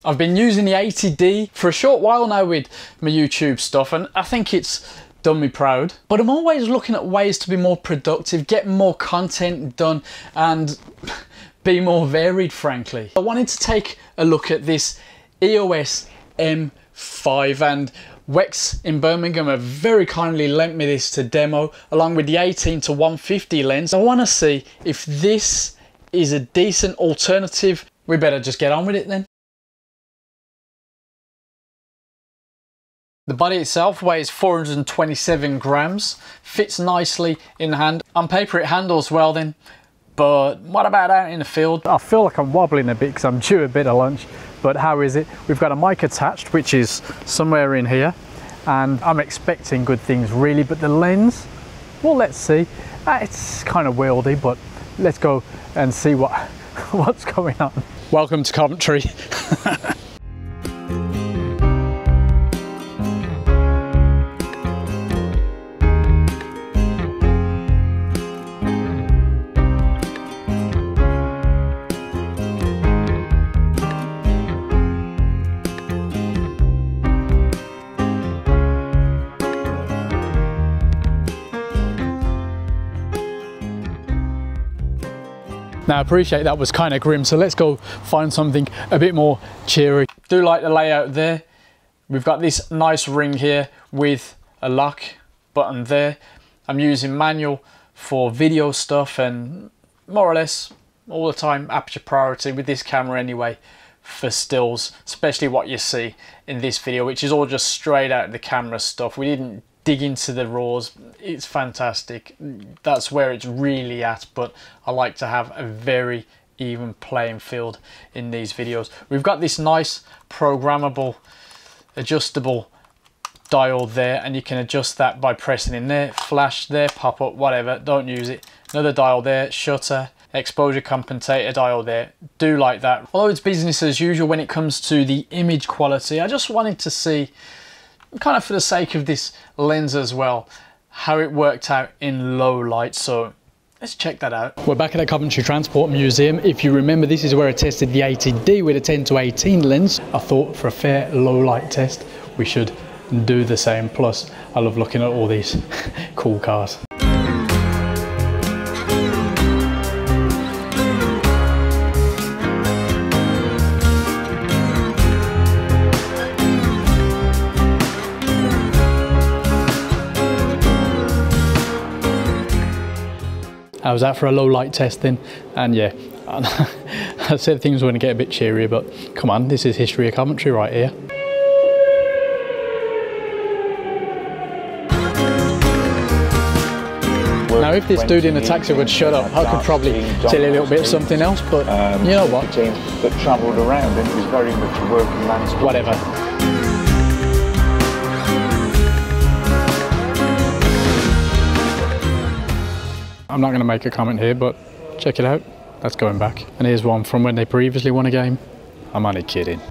I've been using the 80D for a short while now with my YouTube stuff, and I think it's done me proud. But I'm always looking at ways to be more productive, get more content done, and be more varied, frankly. I wanted to take a look at this EOS M5, and Wex in Birmingham have very kindly lent me this to demo along with the 18-150 lens. I want to see if this is a decent alternative. We better just get on with it then. The body itself weighs 427 grams, fits nicely in hand. On paper it handles well then, but what about out in the field? I feel like I'm wobbling a bit because I'm due a bit of lunch, but how is it? We've got a mic attached, which is somewhere in here, and I'm expecting good things really, but the lens, well, let's see. It's kind of wieldy, but let's go and see what's going on. Welcome to Coventry. Now I appreciate that was kind of grim, so let's go find something a bit more cheery. Do like the layout there. We've got this nice ring here with a lock button there. I'm using manual for video stuff and more or less all the time aperture priority with this camera anyway for stills, especially what you see in this video, which is all just straight out of the camera stuff. We didn't dig into the raws. It's fantastic. That's where it's really at, but I like to have a very even playing field in these videos. We've got this nice programmable adjustable dial there, and you can adjust that by pressing in there. Flash there, pop up, whatever, don't use it. Another dial there, shutter, exposure compensator dial there. Do like that. Although it's business as usual when it comes to the image quality, I just wanted to see, kind of for the sake of this lens as well, how it worked out in low light. So let's check that out. We're back at the Coventry Transport Museum. If you remember, this is where I tested the 80D with a 10-18 lens. I thought for a fair low light test we should do the same. Plus I love looking at all these cool cars. I was out for a low light testing, and yeah, I said things were going to get a bit cheerier, but come on, this is history of Coventry right here. Now if this dude in the taxi would shut up, I could probably tell you a little bit of something else, but you know what? That travelled around, and it was very much a working landscape. Whatever. I'm not going to make a comment here, but check it out. That's going back. And here's one from when they previously won a game. I'm only kidding.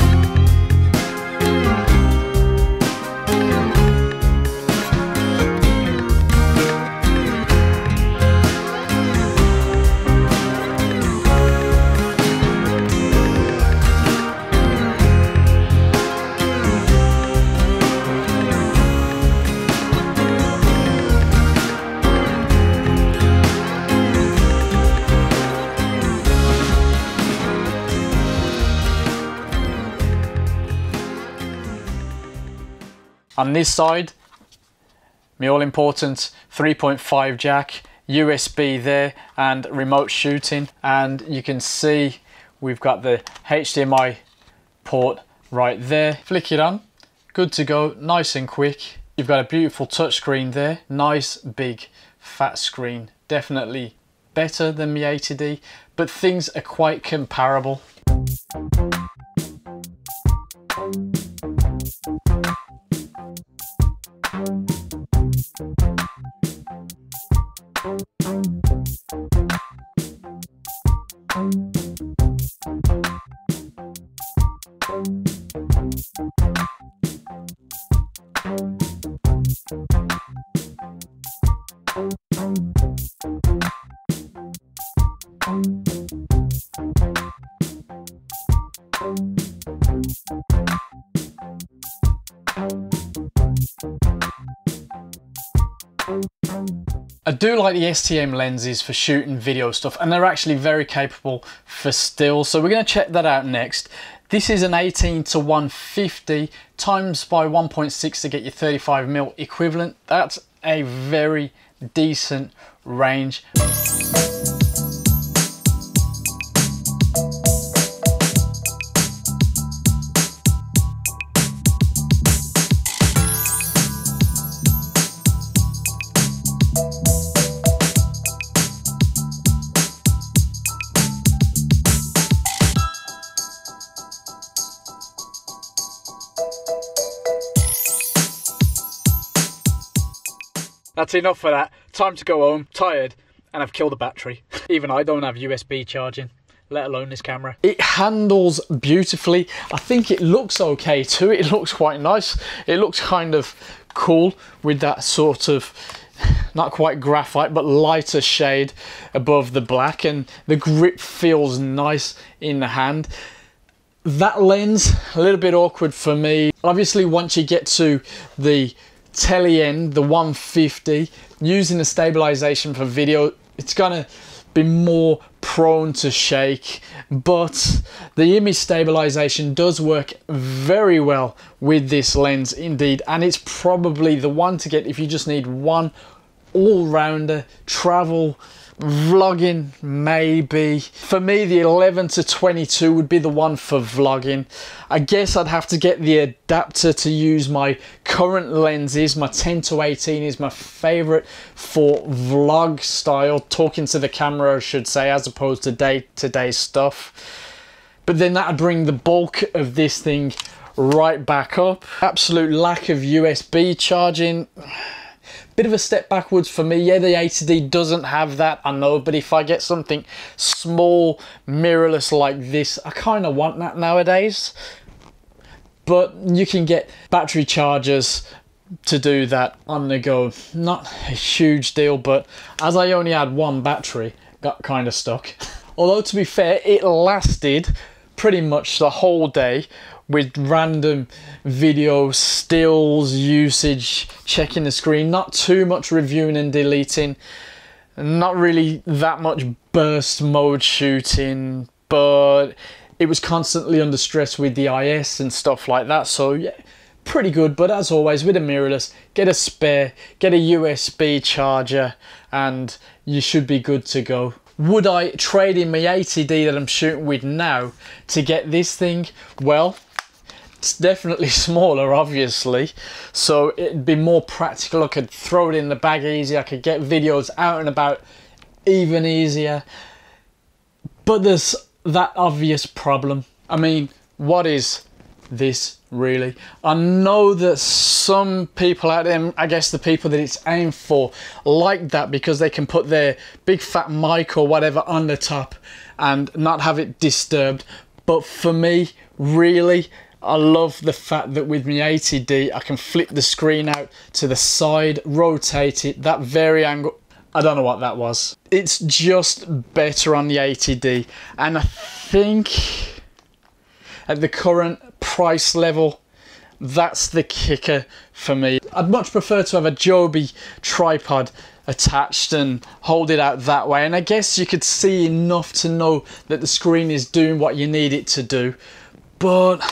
On this side, my all-important 3.5 jack, USB there, and remote shooting. And you can see we've got the HDMI port right there. Flick it on, good to go, nice and quick. You've got a beautiful touchscreen there, nice big fat screen. Definitely better than the 80D, but things are quite comparable. I do like the STM lenses for shooting video stuff, and they're actually very capable for still, so we're going to check that out next. This is an 18-150 times by 1.6 to get your 35mm equivalent. That's a very decent range. That's enough for that. Time to go home, tired, and I've killed the battery. Even I don't have USB charging, let alone this camera. It handles beautifully. I think it looks okay too. It looks quite nice. It looks kind of cool with that sort of, not quite graphite, but lighter shade above the black, and the grip feels nice in the hand. That lens, a little bit awkward for me. Obviously, once you get to the tele end, the 150, using the stabilization for video, it's gonna be more prone to shake, but the image stabilization does work very well with this lens indeed, and it's probably the one to get if you just need one all-rounder, travel, vlogging maybe. For me, the 11-22 would be the one for vlogging. I guess I'd have to get the adapter to use my current lenses. My 10-18 is my favorite for vlog style, talking to the camera I should say, as opposed to day-to-day stuff. But then that'd bring the bulk of this thing right back up. Absolute lack of USB charging. Bit of a step backwards for me. Yeah, the 80D doesn't have that, I know, but if I get something small, mirrorless like this, I kind of want that nowadays. But you can get battery chargers to do that on the go. Not a huge deal, but as I only had one battery, got kind of stuck. Although to be fair, it lasted pretty much the whole day, with random video stills, usage, checking the screen, not too much reviewing and deleting, not really that much burst mode shooting, but it was constantly under stress with the IS and stuff like that, so yeah, pretty good. But as always with a mirrorless, get a spare, get a USB charger, and you should be good to go. Would I trade in my 80D that I'm shooting with now to get this thing? Well, it's definitely smaller, obviously, so it'd be more practical. I could throw it in the bag easy, I could get videos out and about even easier. But there's that obvious problem. I mean, what is this really? I know that some people out there, I guess the people that it's aimed for, like that because they can put their big fat mic or whatever on the top and not have it disturbed. But for me, really, I love the fact that with my 80D I can flip the screen out to the side, rotate it, that very angle, I don't know what that was. It's just better on the 80D, and I think at the current price level, that's the kicker for me. I'd much prefer to have a Joby tripod attached and hold it out that way, and I guess you could see enough to know that the screen is doing what you need it to do, but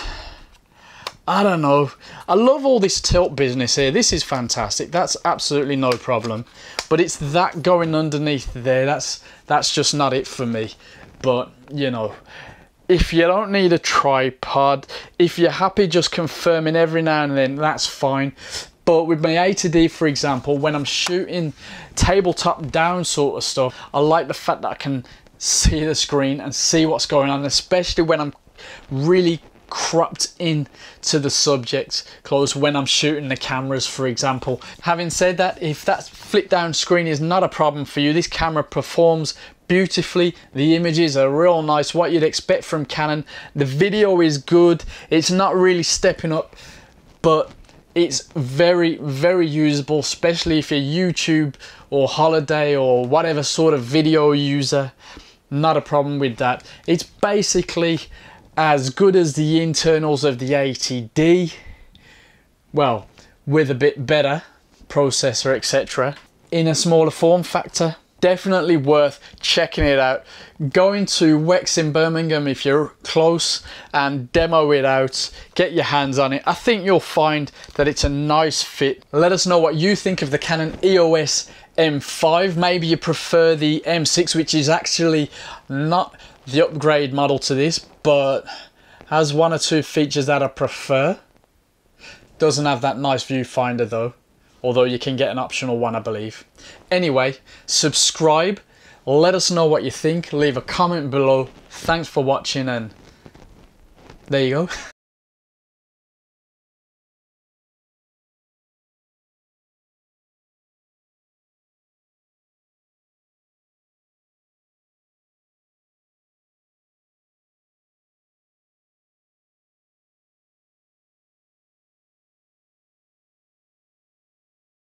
I don't know. I love all this tilt business here. This is fantastic. That's absolutely no problem. But it's that going underneath there. That's just not it for me. But, you know, if you don't need a tripod, if you're happy just confirming every now and then, that's fine. But with my 80D, for example, when I'm shooting tabletop down sort of stuff, I like the fact that I can see the screen and see what's going on, especially when I'm really cropped in to the subject close, when I'm shooting the cameras, for example. Having said that, if that flip down screen is not a problem for you, this camera performs beautifully. The images are real nice, what you'd expect from Canon. The video is good. It's not really stepping up, but it's very, very usable, especially if you're YouTube or holiday or whatever sort of video user. Not a problem with that. It's basically as good as the internals of the 80D, well, with a bit better processor, etc. in a smaller form factor. Definitely worth checking it out. Going to Wex in Birmingham if you're close and demo it out, get your hands on it. I think you'll find that it's a nice fit. Let us know what you think of the Canon EOS M5. Maybe you prefer the M6, which is actually not the upgrade model to this, but has one or two features that I prefer. Doesn't have that nice viewfinder though, although you can get an optional one, I believe. Anyway, subscribe, let us know what you think, leave a comment below. Thanks for watching, and there you go.